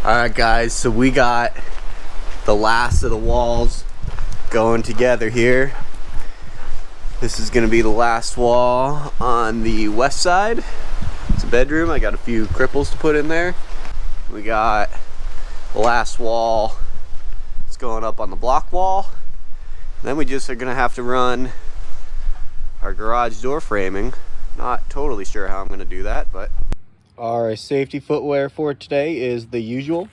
Alright guys, so we got the last of the walls going together here. This is going to be the last wall on the west side. It's a bedroom. I got a few cripples to put in there. We got the last wall. It's going up on the block wall. And then we just are going to have to run our garage door framing. Not totally sure how I'm going to do that, but our safety footwear for today is the usual.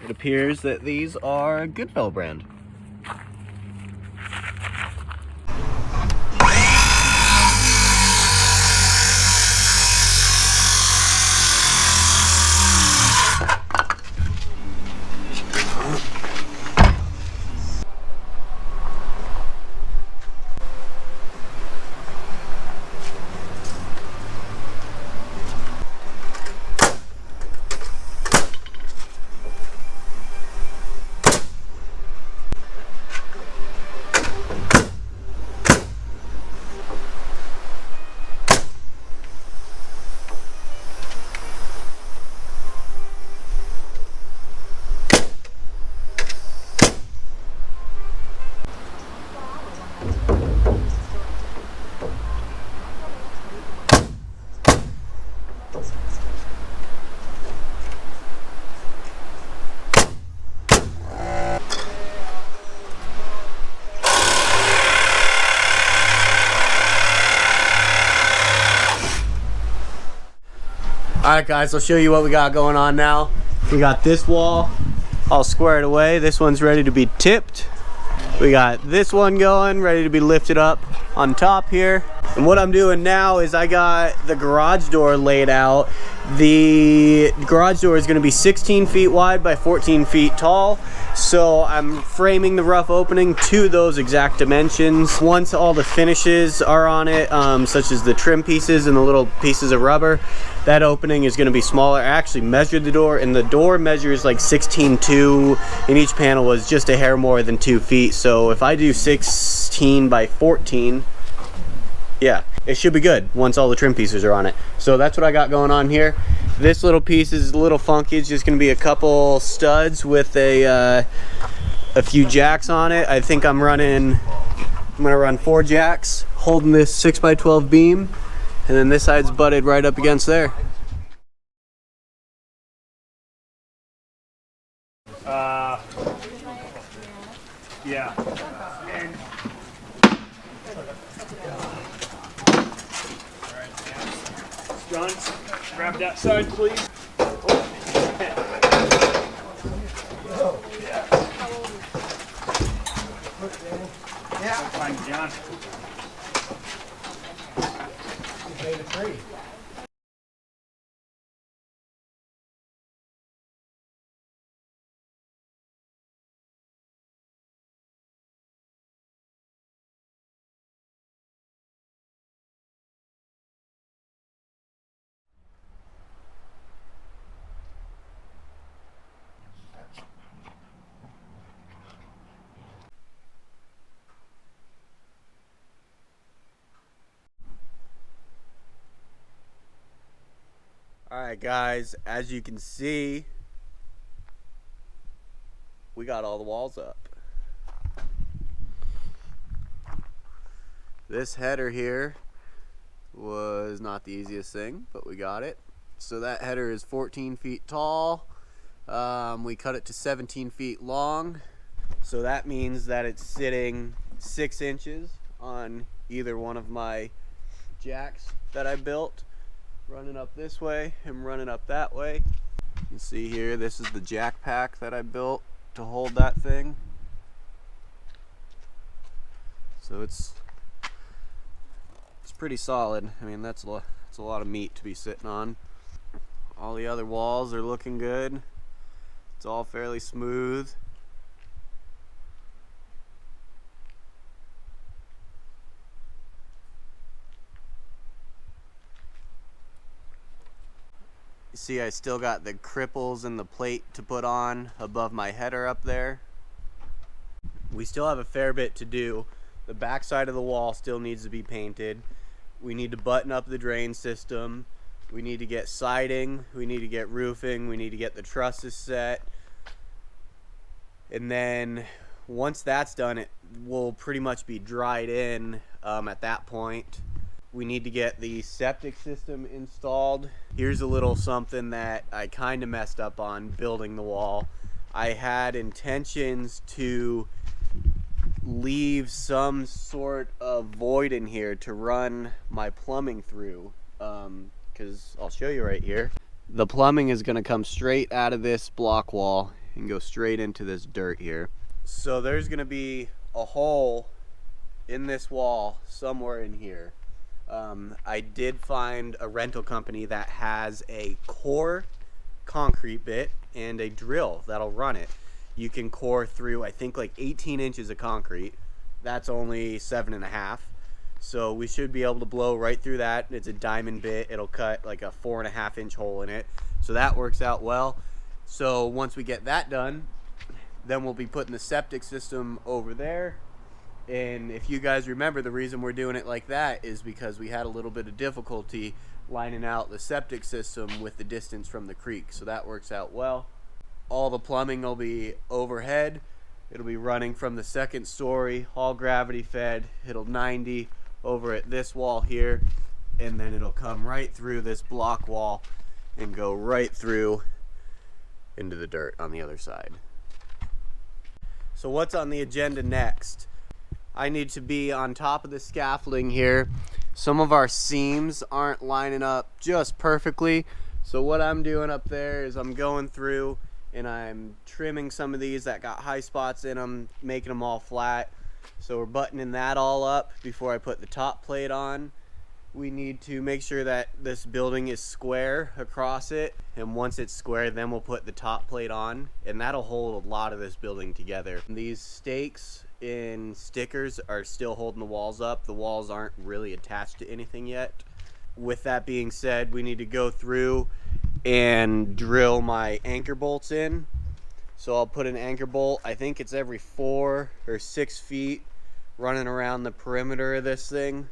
It appears that these are Goodfellow brand. Alright guys, I'll show you what we got going on now. We got this wall all squared away. This one's ready to be tipped. We got this one going, ready to be lifted up on top here. And what I'm doing now is I got the garage door laid out. The garage door is going to be 16 feet wide by 14 feet tall. So I'm framing the rough opening to those exact dimensions. Once all the finishes are on it, such as the trim pieces and the little pieces of rubber, that opening is going to be smaller. I actually measured the door, and the door measures like 16.2, and each panel was just a hair more than 2 feet. So if I do 16 by 14, yeah, it should be good once all the trim pieces are on it. So that's what I got going on here. This little piece is a little funky. It's just going to be a couple studs with a few jacks on it. I think I'm going to run 4 jacks holding this 6x12 beam, and then this side's butted right up against there. Yeah. And John, grab that side, please. Yeah. Fine, John. Alright guys, as you can see, we got all the walls up. This header here was not the easiest thing, but we got it. So that header is 14 feet tall. We cut it to 17 feet long. So that means that it's sitting 6 inches on either one of my jacks that I built, running up this way and running up that way. You can see here, this is the jack pack that I built to hold that thing. So it's pretty solid. I mean, that's a lot of meat to be sitting on. All the other walls are looking good. It's all fairly smooth. You see, I still got the cripples and the plate to put on above my header up there. We still have a fair bit to do. The back side of the wall still needs to be painted. We need to button up the drain system. We need to get siding, we need to get roofing, we need to get the trusses set. And then once that's done, it will pretty much be dried in at that point. We need to get the septic system installed. Here's a little something that I kind of messed up on building the wall. I had intentions to leave some sort of void in here to run my plumbing through, because I'll show you right here. The plumbing is going to come straight out of this block wall and go straight into this dirt here. So there's going to be a hole in this wall somewhere in here. I did find a rental company that has a core concrete bit and a drill that'll run it. You can core through, I think, like 18 inches of concrete. That's only 7.5. So we should be able to blow right through that. It's a diamond bit. It'll cut like a 4.5-inch hole in it. So that works out well. So once we get that done, then we'll be putting the septic system over there. And if you guys remember, the reason we're doing it like that is because we had a little bit of difficulty lining out the septic system with the distance from the creek. So that works out well. All the plumbing will be overhead. It'll be running from the second story, all gravity fed. It'll 90 over at this wall here, and then it'll come right through this block wall and go right through into the dirt on the other side. So what's on the agenda next? I need to be on top of the scaffolding here. Some of our seams aren't lining up just perfectly. So what I'm doing up there is I'm going through and I'm trimming some of these that got high spots in them, making them all flat. So we're buttoning that all up before I put the top plate on. We need to make sure that this building is square across it, and once it's square, then we'll put the top plate on, and that'll hold a lot of this building together. These stakes and stickers are still holding the walls up. The walls aren't really attached to anything yet. With that being said, we need to go through and drill my anchor bolts in. So I'll put an anchor bolt, I think it's every 4 or 6 feet, running around the perimeter of this thing.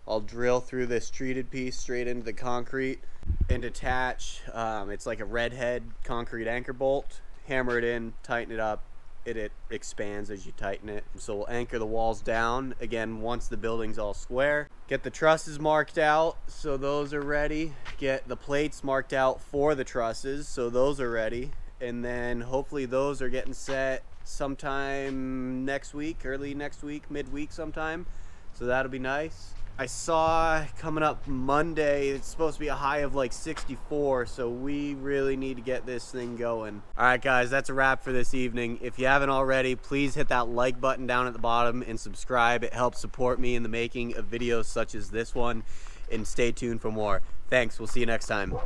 I'll drill through this treated piece straight into the concrete and attach, it's like a redhead concrete anchor bolt. Hammer it in, tighten it up, it expands as you tighten it. So we'll anchor the walls down again once the building's all square. Get the trusses marked out, so those are ready. Get the plates marked out for the trusses, so those are ready. And then hopefully those are getting set sometime next week, early next week, midweek sometime. So that'll be nice. I saw coming up Monday, it's supposed to be a high of like 64, so we really need to get this thing going. All right, guys, that's a wrap for this evening. If you haven't already, please hit that like button down at the bottom and subscribe. It helps support me in the making of videos such as this one, and stay tuned for more. Thanks, we'll see you next time.